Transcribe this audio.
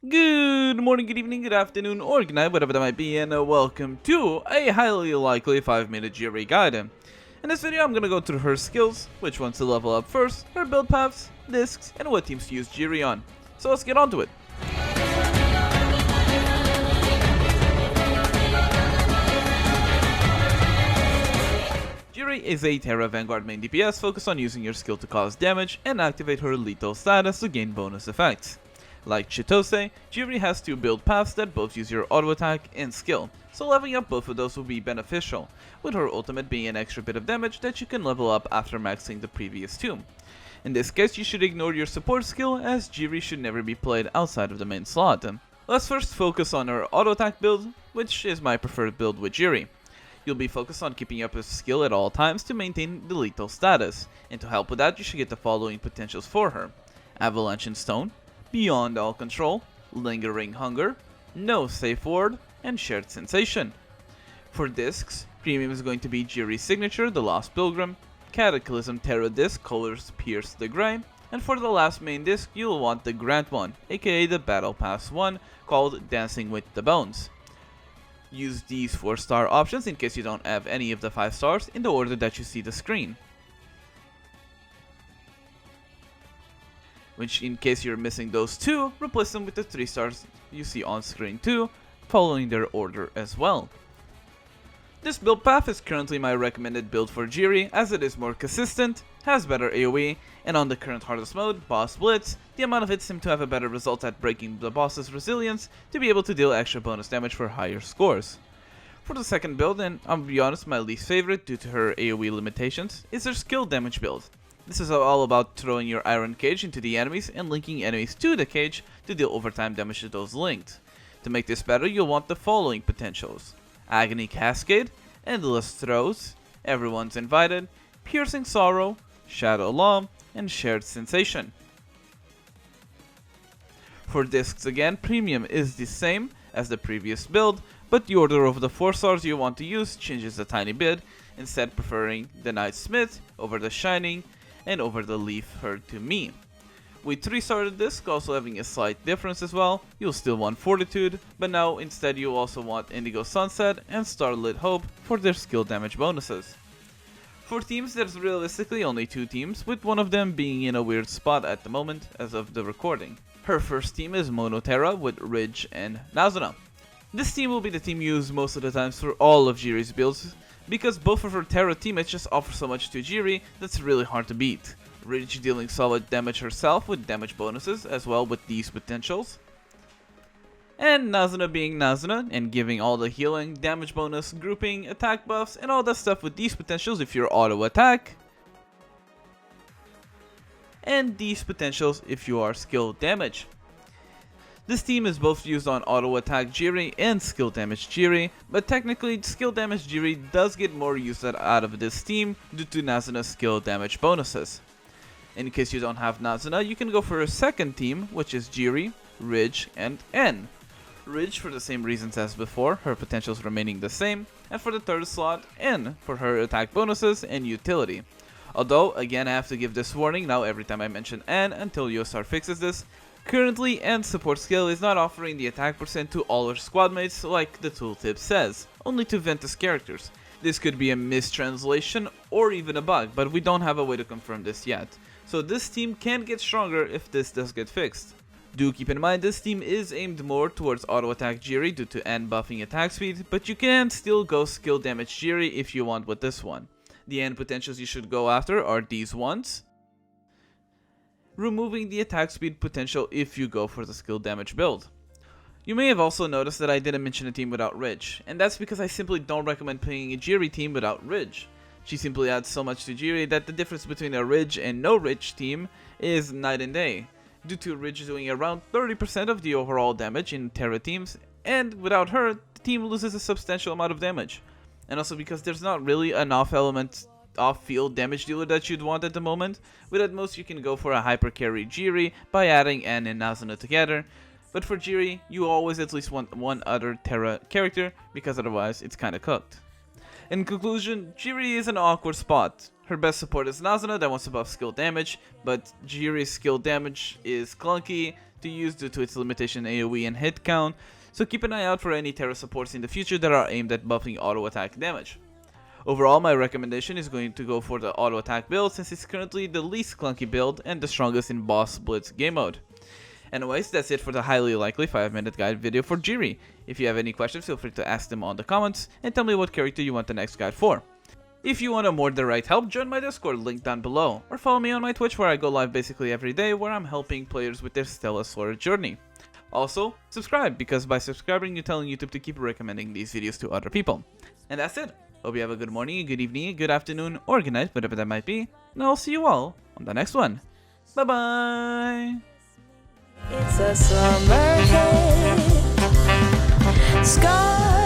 Good morning, good evening, good afternoon, or good night, whatever that might be, and welcome to a highly likely 5-minute Gerie guide. In this video, I'm gonna go through her skills, which ones to level up first, her build paths, discs, and what teams to use Gerie on. So let's get on to it. Gerie is a Terra Vanguard main DPS focused on using your skill to cause damage and activate her lethal status to gain bonus effects. Like Chitose, Gerie has two build paths that both use your auto attack and skill, so leveling up both of those will be beneficial, with her ultimate being an extra bit of damage that you can level up after maxing the previous two. In this case, you should ignore your support skill, as Gerie should never be played outside of the main slot. Let's first focus on her auto attack build, which is my preferred build with Gerie. You'll be focused on keeping up his skill at all times to maintain the lethal status, and to help with that you should get the following potentials for her: Avalanche and Stone, Beyond All Control, Lingering Hunger, No Safe Word, and Shared Sensation. For discs, premium is going to be Gerie's signature, the Lost Pilgrim, Cataclysm Terra disc, colors Pierce the Grey, and for the last main disc you'll want the Grant one, aka the Battle Pass one, called Dancing with the Bones. Use these 4-star options in case you don't have any of the 5 stars in the order that you see the screen. Which, in case you're missing those two, replace them with the 3 stars you see on screen too, following their order as well. This build path is currently my recommended build for Gerie, as it is more consistent, has better AoE, and on the current hardest mode, Boss Blitz, the amount of hits seem to have a better result at breaking the boss's resilience to be able to deal extra bonus damage for higher scores. For the second build, and I'll be honest, my least favorite due to her AoE limitations, is her skill damage build. This is all about throwing your iron cage into the enemies and linking enemies to the cage to deal overtime damage to those linked. To make this better, you'll want the following potentials: Agony Cascade, Endless Throws, Everyone's Invited, Piercing Sorrow, Shadow Law, and Shared Sensation. For discs again, premium is the same as the previous build, but the order of the 4 stars you want to use changes a tiny bit, instead preferring the Night Smith over the Shining, and over the Leaf Herd to me. With 3-star disc also having a slight difference as well, you'll still want Fortitude, but now instead you also want Indigo Sunset and Starlit Hope for their skill damage bonuses. For teams, there's realistically only 2 teams, with one of them being in a weird spot at the moment as of the recording. Her first team is Mono Terra with Ridge and Nazuna. This team will be the team used most of the times for all of Gerie's builds, because both of her Terra teammates just offer so much to Gerie that's really hard to beat. Ridge dealing solid damage herself with damage bonuses as well with these potentials, and Nazuna being Nazuna and giving all the healing, damage bonus, grouping, attack buffs, and all that stuff with these potentials if you're auto attack, and these potentials if you are skill damage. This team is both used on auto attack Gerie and skill damage Gerie, but technically skill damage Gerie does get more use out of this team due to Nazuna's skill damage bonuses. In case you don't have Nazuna, you can go for a second team, which is Gerie, Ridge, and N. Ridge for the same reasons as before, her potentials remaining the same, and for the third slot, N for her attack bonuses and utility. Although, again, I have to give this warning now every time I mention N until USR fixes this. Currently, N's support skill is not offering the attack percent to all her squad mates like the tooltip says, only to Ventus characters. This could be a mistranslation or even a bug, but we don't have a way to confirm this yet. So this team can get stronger if this does get fixed. Do keep in mind this team is aimed more towards auto attack Gerie due to N buffing attack speed, but you can still go skill damage Gerie if you want with this one. The N potentials you should go after are these ones, removing the attack speed potential if you go for the skill damage build. You may have also noticed that I didn't mention a team without Ridge, and that's because I simply don't recommend playing a Gerie team without Ridge. She simply adds so much to Gerie that the difference between a Ridge and no Ridge team is night and day, due to Ridge doing around 30% of the overall damage in Terra teams, and without her, the team loses a substantial amount of damage. And also because there's not really an off-field damage dealer that you'd want at the moment, with at most you can go for a hyper carry Gerie by adding N and Nazuna together, but for Gerie, you always at least want one other Terra character, because otherwise it's kinda cooked. In conclusion, Gerie is an awkward spot. Her best support is Nazuna that wants to buff skill damage, but Gerie's skill damage is clunky to use due to its limitation AoE and hit count, so keep an eye out for any Terra supports in the future that are aimed at buffing auto attack damage. Overall, my recommendation is going to go for the auto attack build since it's currently the least clunky build and the strongest in boss blitz game mode. Anyways, that's it for the highly likely 5-minute guide video for Gerie. If you have any questions, feel free to ask them on the comments and tell me what character you want the next guide for. If you want a more direct help, join my Discord link down below, or follow me on my Twitch where I go live basically every day where I'm helping players with their Stella Sora journey. Also, subscribe, because by subscribing you're telling YouTube to keep recommending these videos to other people. And that's it. Hope you have a good morning, good evening, good afternoon, or good night, whatever that might be, and I'll see you all on the next one. Bye bye! It's a summer day. Sky